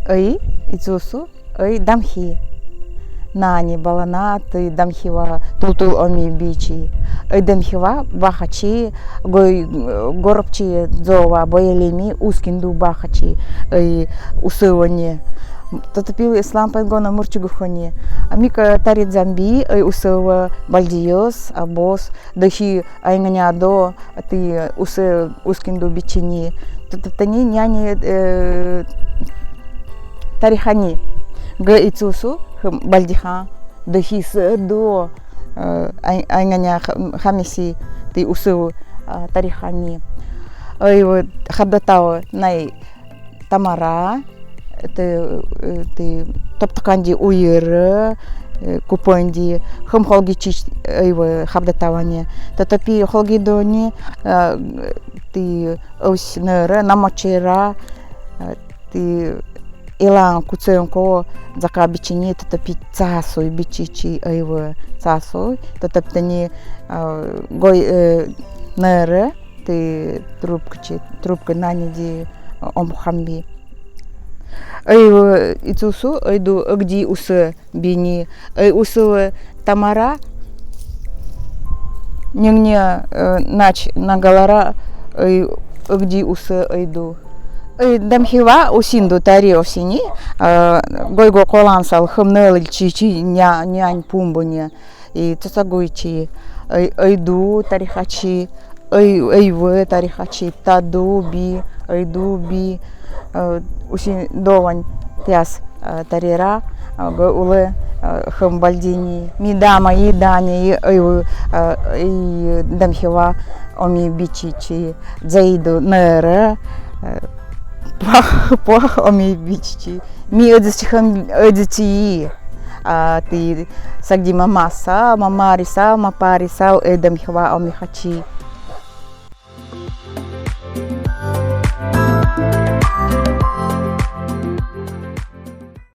Ой, ицусу, ой, дамхи. Нани баланаты, дамхива, тултул оми бичи. Ой, дамхива, бахачи, гой горобчи, зова, боелеми, ускинду бахачи, ой, усывани. Тотопил ислам пайгона мурчугухони. Амика тарит замби, ой, усыва, бальдиос, абос, дахи айнганядо, ты ускинду бичини. Тотоптани няни тарихани. Г ицусу, бальдиха, дахи до айнганя хамиси, ты усыву тарихани. Ой, вот хабдатау най тамара, ты топтаканди уйры, купонди, хам холги чич, ой, хабдатавани. Татопи холги дони, ты ось нера, намочера, ты илан куценко зака бичини, татопи цасой бичичи, ой, цасой, татоптани гой нера, ты трубка наниди омхамби. Ой, ицусу, ойду, гди усы бини, ой, усы тамара, нигне нач нагалара, ой, гди усы ойду. Ой, дамхива усинду тари осини, гойго колансал хмнел чичи нянь пумбоне, и цацагуйчи, ойду тарихачи, ой, вы тарихачи, тадуби, ойдуби, усин довань тяс тарира, уле хамбальдини, мидама едани, и дамхива оми бичичи, зайду нера, пах оми бичичи, ми одзичи, ты сагдима маса, мамариса, мапариса, дамхива оми хачи.